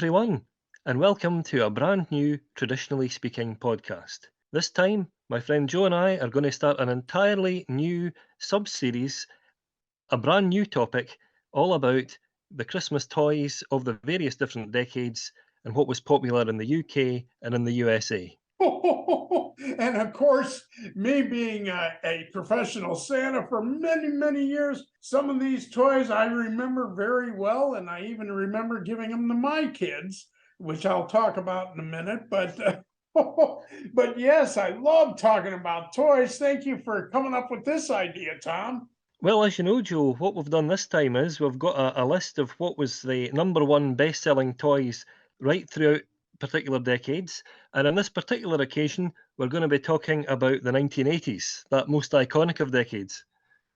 everyone, and welcome to a brand new Traditionally Speaking podcast. This time, my friend Joe and I are going to start an entirely new sub series, a brand new topic, all about the Christmas toys of the various different decades and what was popular in the UK and in the USA. And of course, me being a professional Santa for many, many years, some of these toys I remember very well, and I even remember giving them to my kids, which I'll talk about in a minute. But yes, I love talking about toys. Thank you for coming up with this idea, Tom. Well, as you know, Joe, what we've done this time is we've got a list of what was the number one best-selling toys right throughout particular decades. And on this particular occasion, we're going to be talking about the 1980s, that most iconic of decades.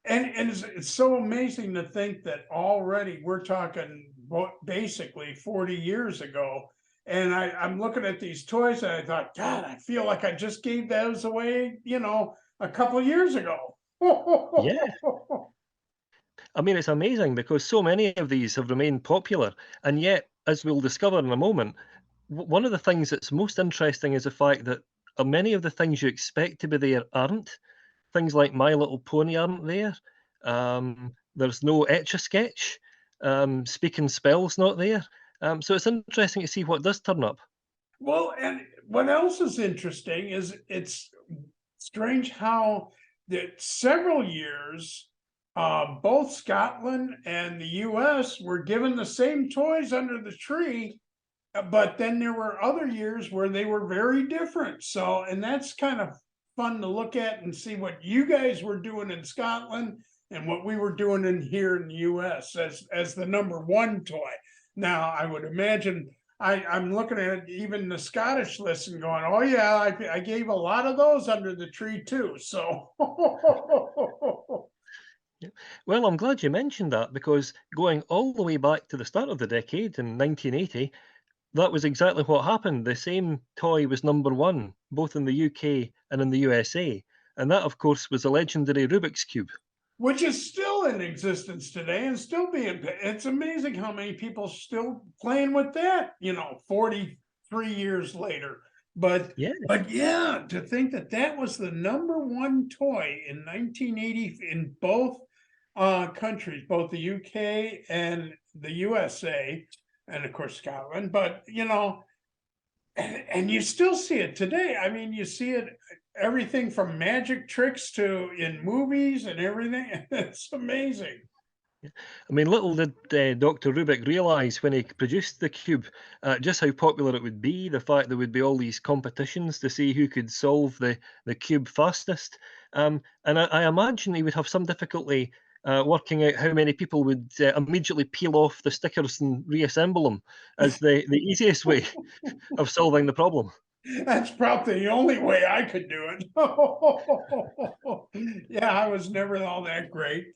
And it's so amazing to think that already we're talking basically 40 years ago. And I'm looking at these toys and I thought, God, I feel like I just gave those away, a couple of years ago. Yeah, I mean, it's amazing because so many of these have remained popular. And yet, as we'll discover in a moment, one of the things that's most interesting is the fact that many of the things you expect to be there aren't. Things like My Little Pony aren't there. There's no Etch-a-Sketch. Speaking Spell's not there. So it's interesting to see what does turn up. Well, and what else is interesting is it's strange how that several years, both Scotland and the US were given the same toys under the tree, but then there were other years where they were very different. So, and that's kind of fun to look at and see what you guys were doing in Scotland and what we were doing in here in the US as the number one toy. Now, I would imagine I'm looking at even the Scottish list and going, oh yeah, I gave a lot of those under the tree too. So Yeah. Well, I'm glad you mentioned that because going all the way back to the start of the decade in 1980, that was exactly what happened. The same toy was number one, both in the UK and in the USA. And that, of course, was the legendary Rubik's Cube. which is still in existence today and still being, it's amazing how many people still playing with that, 43 years later. But Yeah. but yeah, to think that that was the number one toy in 1980 in both countries, both the UK and the USA, and of course Scotland. But and you still see it today. I mean, you see it everything from magic tricks to in movies and everything. It's amazing. I mean, little did Dr. Rubik realize when he produced the cube just how popular it would be, the fact there would be all these competitions to see who could solve the cube fastest. And I imagine he would have some difficulty working out how many people would immediately peel off the stickers and reassemble them as the easiest way of solving the problem. That's probably the only way I could do it. Yeah, I was never all that great.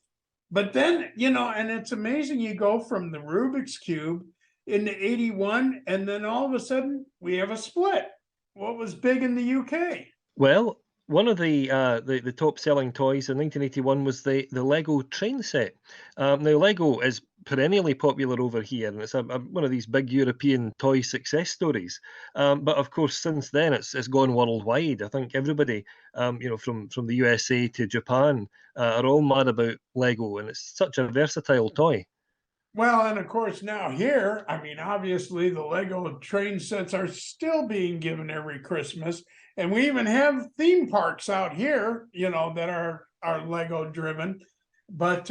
But then, and it's amazing you go from the Rubik's Cube into 81, and then all of a sudden we have a split. What was big in the UK? Well, one of the top selling toys in 1981 was the Lego train set. Now, Lego is perennially popular over here, and it's one of these big European toy success stories. But of course, since then, it's gone worldwide. I think everybody, from the USA to Japan, are all mad about Lego, and it's such a versatile toy. Well, and of course, now here, I mean, obviously the Lego train sets are still being given every Christmas. And we even have theme parks out here, that are Lego driven. But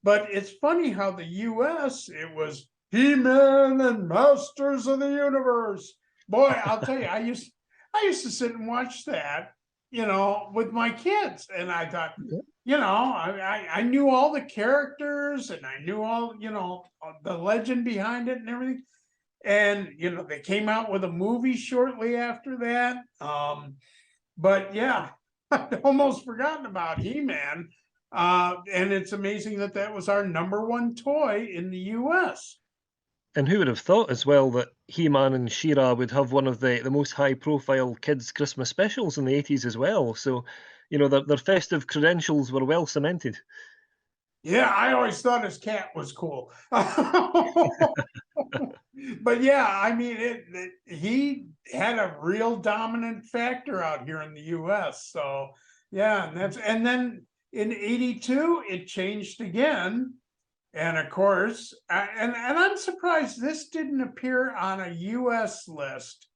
it's funny how the US, it was He-Man and Masters of the Universe. Boy, I'll tell you, I used to sit and watch that, with my kids. And I thought, I knew all the characters and I knew all, the legend behind it and everything. And they came out with a movie shortly after that. But yeah, I'd almost forgotten about He-Man. And it's amazing that that was our number one toy in the US. And who would have thought as well that He-Man and She-Ra would have one of the most high-profile kids' Christmas specials in the 80s as well? So, their festive credentials were well cemented. Yeah, I always thought his cat was cool. But yeah, I mean, he had a real dominant factor out here in the U.S. So yeah, and then in '82 it changed again, and of course, and I'm surprised this didn't appear on a U.S. list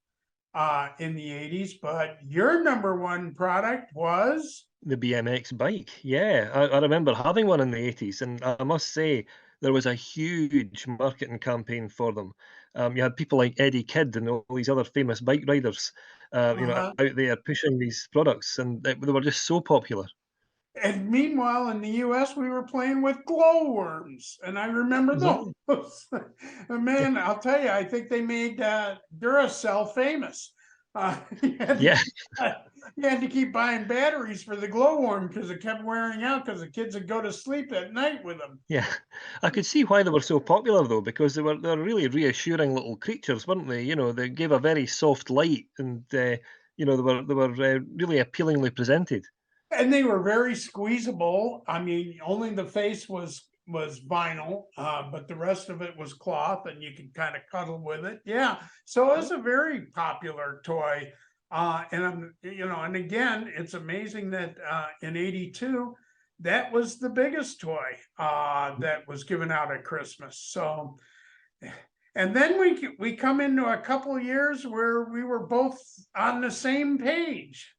in the '80s. But your number one product was. The BMX bike, yeah. I remember having one in the 80s, and I must say there was a huge marketing campaign for them. You had people like Eddie Kidd and all these other famous bike riders, Uh, out there pushing these products, and they were just so popular. And meanwhile, in the US, we were playing with glowworms. And I remember Yeah, those. yeah, Man, I'll tell you, I think they made Duracell famous. You had to yeah, keep, you had to keep buying batteries for the glowworm because it kept wearing out because the kids would go to sleep at night with them. yeah. I could see why they were so popular though, because they were really reassuring little creatures, weren't they? They gave a very soft light, and they were really appealingly presented. And they were very squeezable. I mean, only the face was vinyl, but the rest of it was cloth, and you could kind of cuddle with it. Yeah, so it was a very popular toy. And and again, it's amazing that in '82, that was the biggest toy that was given out at Christmas. So, and then we come into a couple of years where we were both on the same page.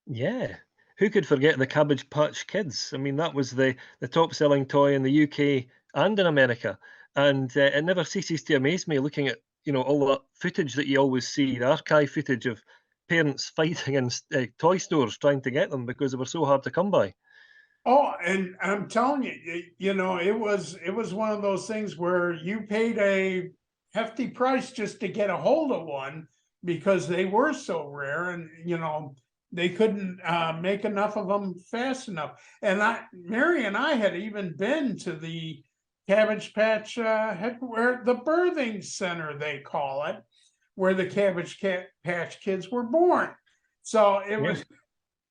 Yeah. Who could forget the Cabbage Patch Kids? I mean, that was the top-selling toy in the UK and in America, and it never ceases to amaze me looking at, all that footage that you always see, the archive footage of parents fighting in toy stores trying to get them because they were so hard to come by. Oh, and I'm telling you, it was one of those things where you paid a hefty price just to get a hold of one because they were so rare, and they couldn't make enough of them fast enough. And Mary and I had even been to the Cabbage Patch where the birthing center they call it, where the Patch Kids were born. So it Yeah. was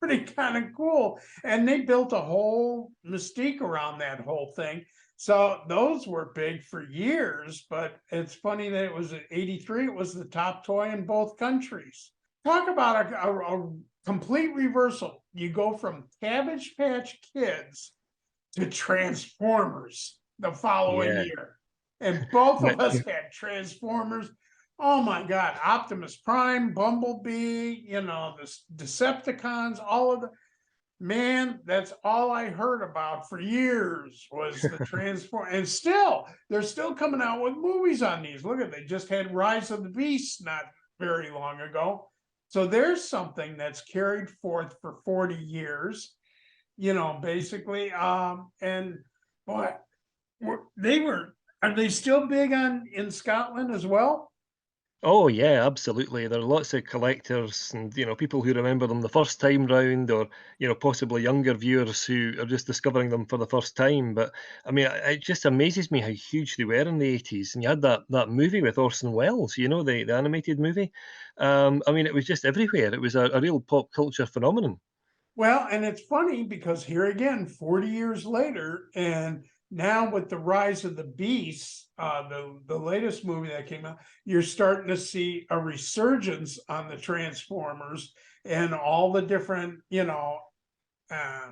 pretty kind of cool. And they built a whole mystique around that whole thing. So those were big for years, but it's funny that it was at '83, it was the top toy in both countries. Talk about a complete reversal. You go from Cabbage Patch Kids to Transformers the following Yeah. year. And both N- of us had Transformers. Oh my God, Optimus Prime, Bumblebee, the Decepticons, all of the man, that's all I heard about for years was the Transform. And still, they're still coming out with movies on these. Look at, they just had Rise of the Beast not very long ago. So there's something that's carried forth for 40 years, basically. And boy, are they still big in Scotland as well? Oh yeah, absolutely. There are lots of collectors and people who remember them the first time round, or possibly younger viewers who are just discovering them for the first time. But I mean, it just amazes me how huge they were in the 80s. And you had that movie with Orson Welles, the animated movie. I mean, it was just everywhere. It was a real pop culture phenomenon. Well, and it's funny because here again, 40 years later, and now with the rise of the beasts, the latest movie that came out, you're starting to see a resurgence on the Transformers and all the different, uh,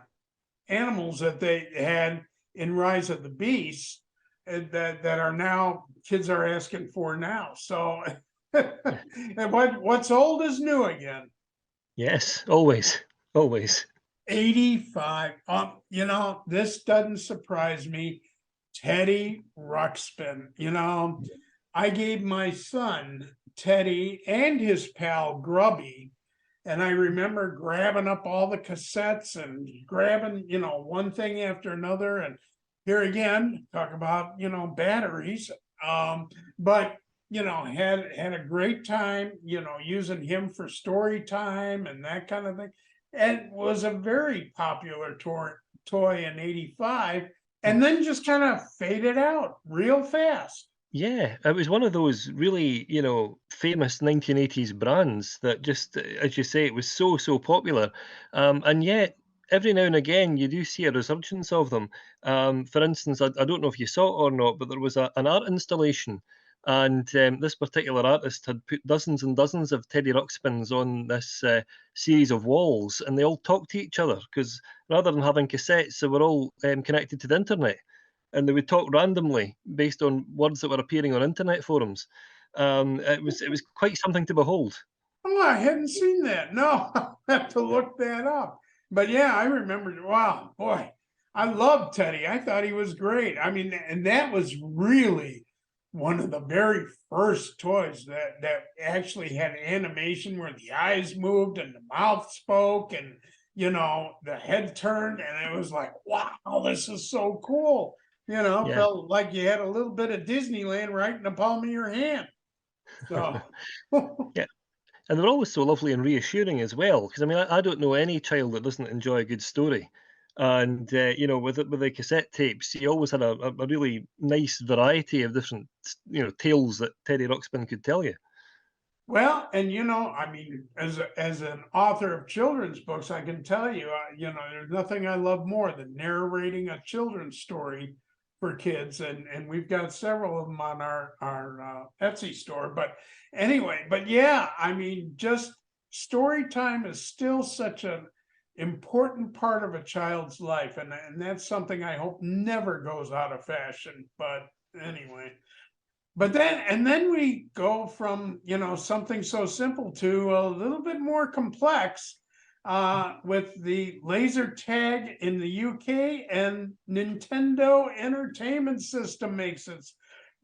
animals that they had in Rise of the Beasts, that are now kids are asking for now. So, and what's old is new again. Yes, always, always. 85. This doesn't surprise me. Teddy Ruxpin. I gave my son Teddy and his pal Grubby, and I remember grabbing up all the cassettes and grabbing, one thing after another. And here again, talk about, batteries. But had a great time, using him for story time and that kind of thing. And was a very popular toy in '85, and then just kind of faded out real fast. Yeah, it was one of those really, famous 1980s brands that just, as you say, it was so, so popular. And yet, every now and again, you do see a resurgence of them. For instance, I don't know if you saw it or not, but there was an art installation And this particular artist had put dozens and dozens of Teddy Ruxpins on this series of walls, and they all talked to each other because rather than having cassettes, they were all connected to the internet, and they would talk randomly based on words that were appearing on internet forums. It was quite something to behold. Oh, I hadn't seen that. No, I'll have to look that up. But yeah, I remember. Wow, boy, I loved Teddy. I thought he was great. I mean, and that was really one of the very first toys that actually had animation where the eyes moved and the mouth spoke and the head turned, and it was like, wow, this is so cool. Yeah. Felt like you had a little bit of Disneyland right in the palm of your hand. So Yeah. And they're always so lovely and reassuring as well. Because I mean, I don't know any child that doesn't enjoy a good story. And with the cassette tapes, you always had a really nice variety of different tales that Teddy Ruxpin could tell you. Well, and I mean, as an author of children's books, I can tell you, there's nothing I love more than narrating a children's story for kids, and we've got several of them on our Etsy store. But anyway, but yeah, I mean, just story time is still such an important part of a child's life, and that's something I hope never goes out of fashion. But anyway. But then we go from, something so simple to a little bit more complex with the laser tag in the UK, and Nintendo Entertainment System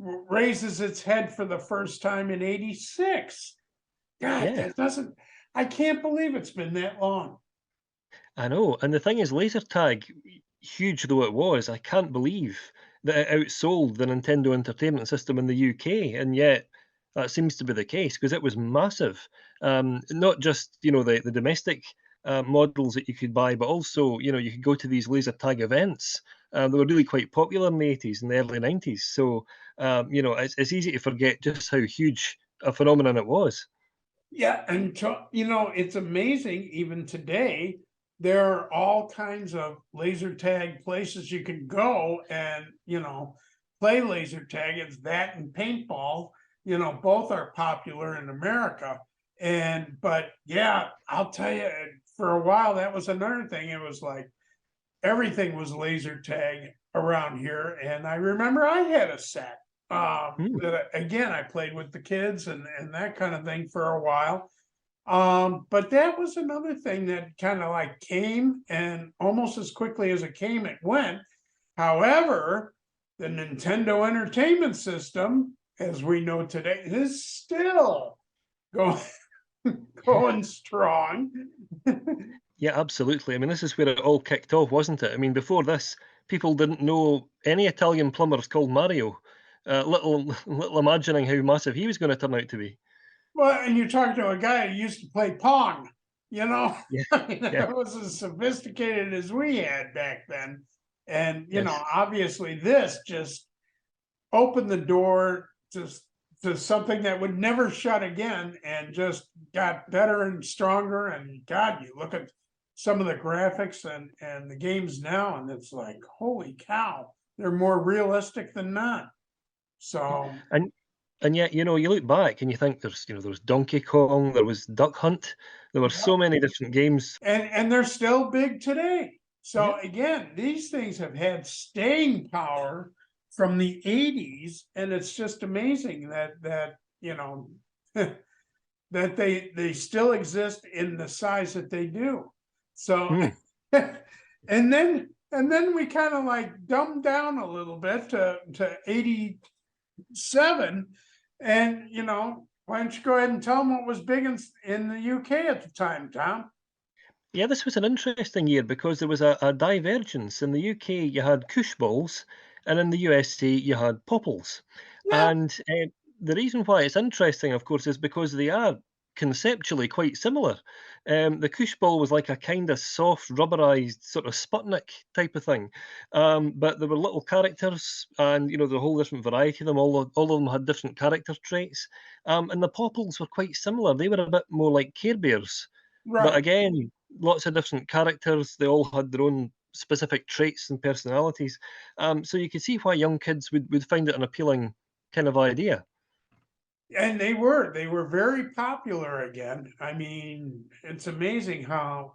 raises its head for the first time in 86. God, Yeah, I can't believe it's been that long. I know. And the thing is, laser tag, huge though it was, I can't believe that it outsold the Nintendo Entertainment System in the UK, and yet that seems to be the case because it was massive. Not just the domestic models that you could buy, but also you could go to these laser tag events. They were really quite popular in the 80s and the early 90s. So it's easy to forget just how huge a phenomenon it was. Yeah, and it's amazing even today. There are all kinds of laser tag places you can go and play laser tag. It's that and paintball. Both are popular in America. But yeah, I'll tell you, for a while that was another thing. It was like everything was laser tag around here, and I remember I had a set Hmm. that again I played with the kids and that kind of thing for a while. But that was another thing that kind of like came, and almost as quickly as it came, it went. However, the Nintendo Entertainment System, as we know today, is still going going strong. Yeah, absolutely. I mean, this is where it all kicked off, wasn't it? I mean, before this, people didn't know any Italian plumbers called Mario, little little imagining how massive he was going to turn out to be. Well, and you're talking to a guy who used to play Pong, you know? Yeah, I mean, yeah, it was as sophisticated as we had back then. And, yes. obviously this just opened the door to something that would never shut again, and just got better and stronger. And God, you look at some of the graphics and the games now, and it's like, holy cow, they're more realistic than not. So And and yet, you look back and you think there was Donkey Kong, there was Duck Hunt, there were so many different games. and they're still big today. Yeah. So again, these things have had staying power from the 80s, and it's just amazing that that they still exist in the size that they do. So Hmm. and then we kind of like dumbed down a little bit to 87. And why don't you go ahead and tell them what was big in the UK at the time, Tom? Yeah, this was an interesting year because there was a divergence. In the UK, you had Kush balls, and in the USA, you had Popples. Yeah, And the reason why it's interesting, of course, is because they are conceptually quite similar. The Kush ball was like a kind of soft, rubberized sort of Sputnik type of thing. But there were little characters, and the whole different variety of them. All of them had different character traits. And the Popples were quite similar. They were a bit more like Care Bears. But right. again, lots of different characters. They all had their own specific traits and personalities. So you could see why young kids would find it an appealing kind of idea. And they were very popular again. I mean, it's amazing how,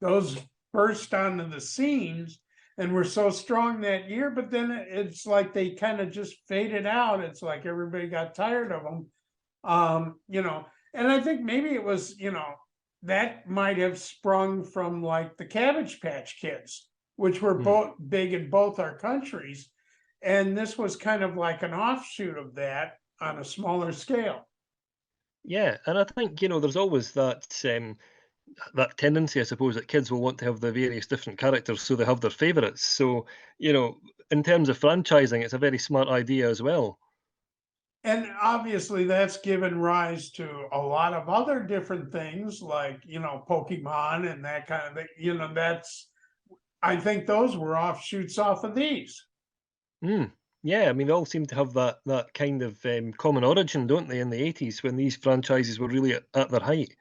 those burst onto the scenes and were so strong that year, but then it's like they kind of just faded out. It's like everybody got tired of them. And I think maybe it was, that might have sprung from like the Cabbage Patch Kids, which were Mm. both big in both our countries. And this was kind of like an offshoot of that on a smaller scale. Yeah, and I think, there's always that tendency, I suppose, that kids will want to have the various different characters, so they have their favourites. So, you know, in terms of franchising, it's a very smart idea as well. And obviously, that's given rise to a lot of other different things like, Pokemon and that kind of thing. I think those were offshoots off of these. Mm. Yeah, I mean, they all seem to have that kind of common origin, don't they, in the 80s when these franchises were really at their height.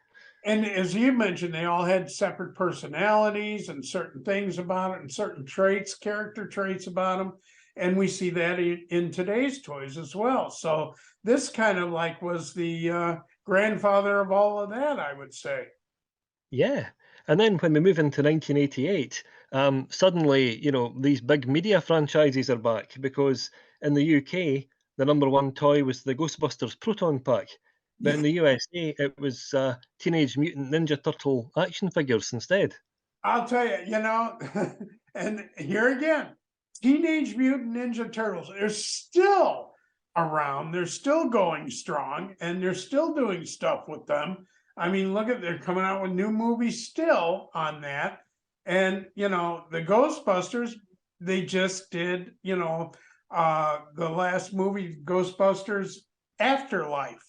And as you mentioned, they all had separate personalities and certain things about it and certain traits, character traits about them. And we see that in today's toys as well. So this kind of like was the grandfather of all of that, I would say. Yeah. And then when we move into 1988, suddenly, these big media franchises are back because in the UK, the number one toy was the Ghostbusters Proton Pack. But in the USA, it was Teenage Mutant Ninja Turtle action figures instead. I'll tell you, and here again, Teenage Mutant Ninja Turtles are still around. They're still going strong and they're still doing stuff with them. I mean, they're coming out with new movies still on that. And, the Ghostbusters, they just did, the last movie, Ghostbusters Afterlife,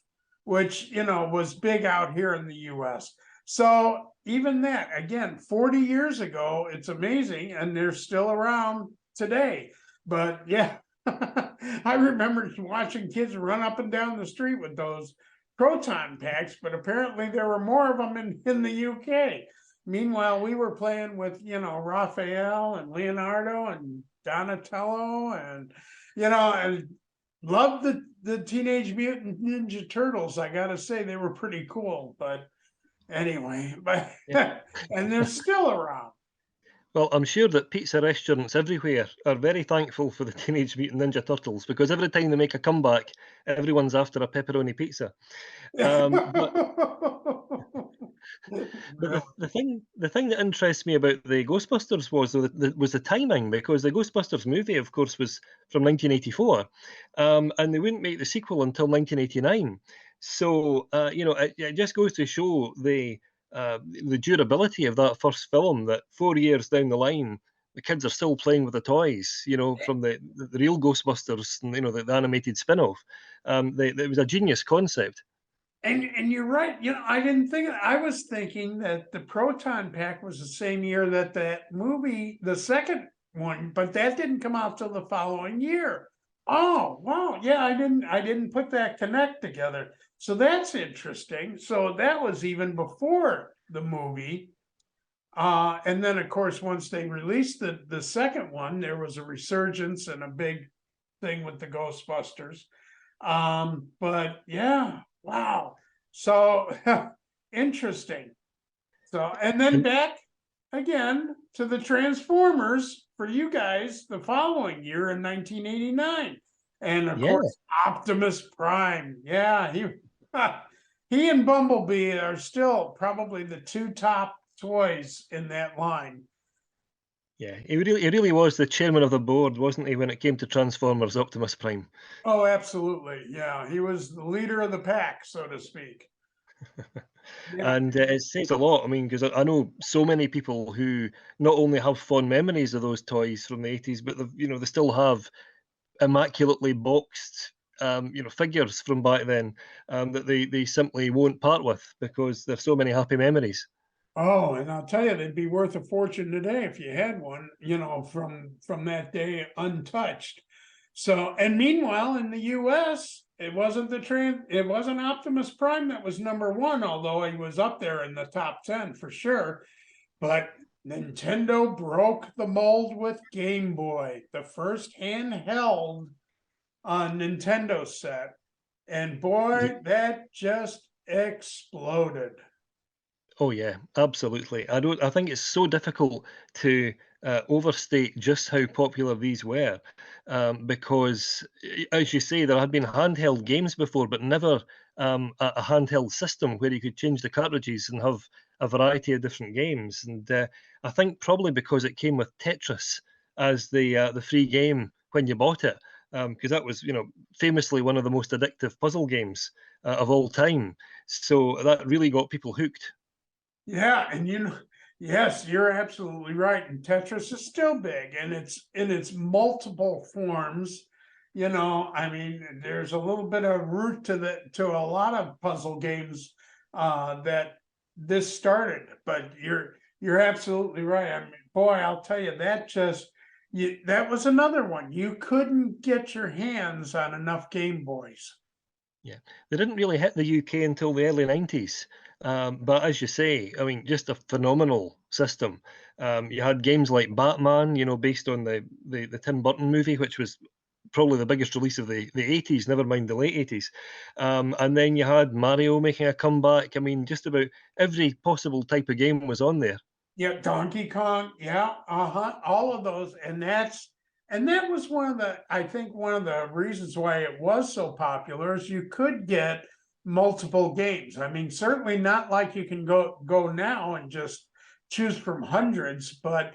which, was big out here in the US. So even that, again, 40 years ago, it's amazing, and they're still around today. But yeah, I remember watching kids run up and down the street with those proton packs, but apparently there were more of them in the UK. Meanwhile, we were playing with, Raphael and Leonardo and Donatello and loved the Teenage Mutant Ninja Turtles. I gotta say, they were pretty cool, but anyway, but Yeah. and they're still around. Well, I'm sure that pizza restaurants everywhere are very thankful for the Teenage Mutant Ninja Turtles because every time they make a comeback, everyone's after a pepperoni pizza. But But Really? the thing that interests me about the Ghostbusters was the timing, because the Ghostbusters movie, of course, was from 1984, and they wouldn't make the sequel until 1989. So it just goes to show the durability of that first film. That 4 years down the line, the kids are still playing with the toys, from the real Ghostbusters, and the animated spin-off. It was a genius concept. And you're right. I didn't think. I was thinking that the proton pack was the same year that movie, the second one, but that didn't come out till the following year. Oh wow, yeah, I didn't put that connect together. So that's interesting. So that was even before the movie. And then of course, once they released the second one, there was a resurgence and a big thing with the Ghostbusters. But yeah, wow. So interesting. So, and then And back again to the Transformers for you guys the following year in 1989. And of yeah. course, Optimus Prime. Yeah, he and Bumblebee are still probably the two top toys in that line. Yeah, he really was the chairman of the board, wasn't he, when it came to Transformers Optimus Prime? Oh, absolutely. Yeah, he was the leader of the pack, so to speak. Yeah. And it says a lot. I mean, because I know so many people who not only have fond memories of those toys from the 80s, but they still have immaculately boxed figures from back then, that they simply won't part with because there's so many happy memories. Oh, and I'll tell you, they'd be worth a fortune today if you had one, from that day untouched. So, and meanwhile, in the US, it wasn't Optimus Prime that was number one, although he was up there in the top 10 for sure. But Nintendo broke the mold with Game Boy, the first handheld Nintendo set. And boy, that just exploded. Oh yeah, absolutely. I think it's so difficult to overstate just how popular these were, because, as you say, there had been handheld games before, but never a handheld system where you could change the cartridges and have a variety of different games. And I think probably because it came with Tetris as the free game when you bought it, because that was, famously one of the most addictive puzzle games of all time. So that really got people hooked. Yeah, and yes, you're absolutely right. And Tetris is still big, and it's in its multiple forms. I mean, there's a little bit of root to a lot of puzzle games that this started. But you're absolutely right. I mean, boy, I'll tell you that was another one. You couldn't get your hands on enough Game Boys. Yeah, they didn't really hit the UK until the early 90s. But as you say, I mean, just a phenomenal system. You had games like Batman, based on the Tim Burton movie, which was probably the biggest release of the 80s, never mind the late 80s. And then you had Mario making a comeback. I mean, just about every possible type of game was on there. Yeah, Donkey Kong, yeah, uh-huh, all of those, and that was I think one of the reasons why it was so popular is you could get multiple games. I mean, certainly not like you can go now and just choose from hundreds, but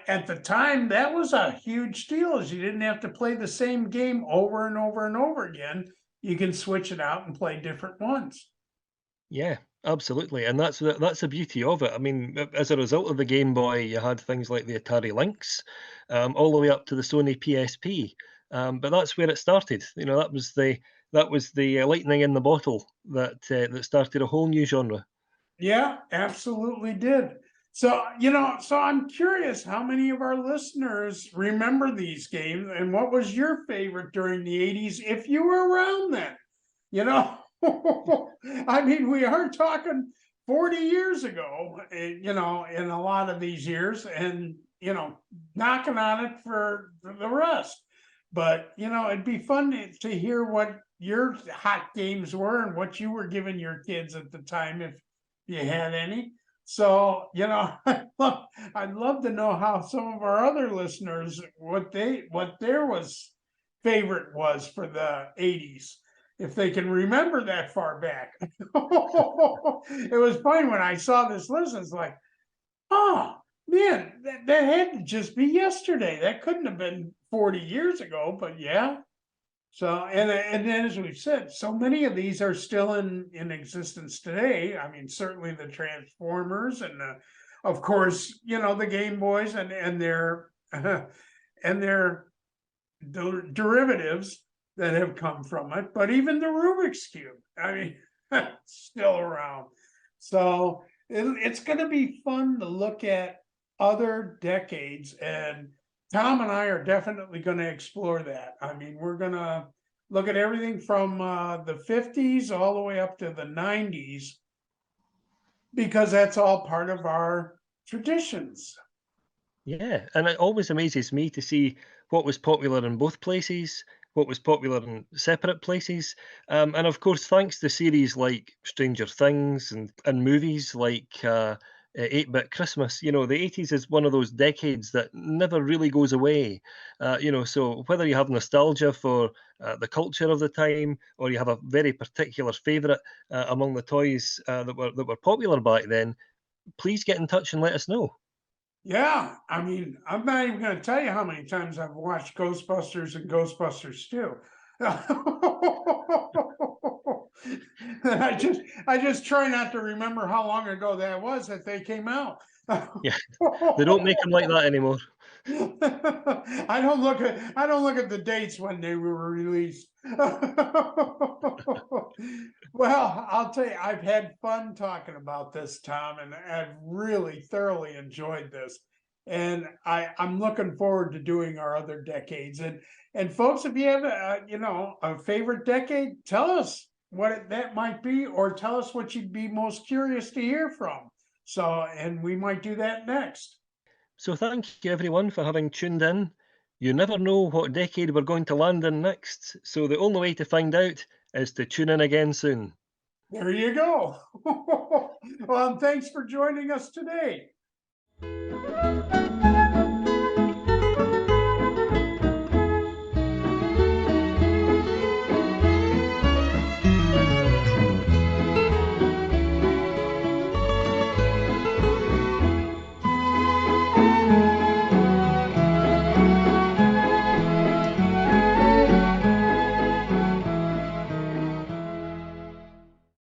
at the time that was a huge deal, as you didn't have to play the same game over and over and over again. You can switch it out and play different ones. Yeah, absolutely, and that's the beauty of it. I mean, as a result of the Game Boy, you had things like the Atari Lynx, all the way up to the Sony PSP. But that's where it started. That was the lightning in the bottle that started a whole new genre. Yeah, absolutely did. So I'm curious how many of our listeners remember these games and what was your favorite during the 80s if you were around then? You know, I mean, we are talking 40 years ago, in a lot of these years, and, knocking on it for the rest. But, it'd be fun to hear what your hot games were and what you were giving your kids at the time, if you had any. So, I'd love to know how some of our other listeners, what their favorite was for the 80s, if they can remember that far back. It was funny when I saw this list, it's like, oh man, that had to just be yesterday. That couldn't have been 40 years ago, but yeah. So, and then as we've said, so many of these are still in existence today. I mean, certainly the Transformers and of course, the Game Boys and their and their derivatives that have come from it, but even the Rubik's Cube, I mean, still around. So it's going to be fun to look at other decades, and Tom and I are definitely going to explore that. I mean, we're going to look at everything from the 50s all the way up to the 90s, because that's all part of our traditions. Yeah, and it always amazes me to see what was popular in both places, what was popular in separate places, and of course, thanks to series like Stranger Things and movies like 8-Bit Christmas, the 80s is one of those decades that never really goes away. So whether you have nostalgia for the culture of the time, or you have a very particular favourite among the toys that were popular back then, please get in touch and let us know. Yeah, I mean, I'm not even going to tell you how many times I've watched Ghostbusters and Ghostbusters 2. I just try not to remember how long ago that was that they came out. Yeah, they don't make them like that anymore. I don't look at the dates when they were released. Well, I'll tell you, I've had fun talking about this, Tom, and I've really thoroughly enjoyed this. And I'm looking forward to doing our other decades. And folks, if you have a favorite decade, tell us what that might be, or tell us what you'd be most curious to hear from. So, and we might do that next. So thank you everyone for having tuned in. You never know what decade we're going to land in next, so the only way to find out is to tune in again soon. There you go. Well, thanks for joining us today.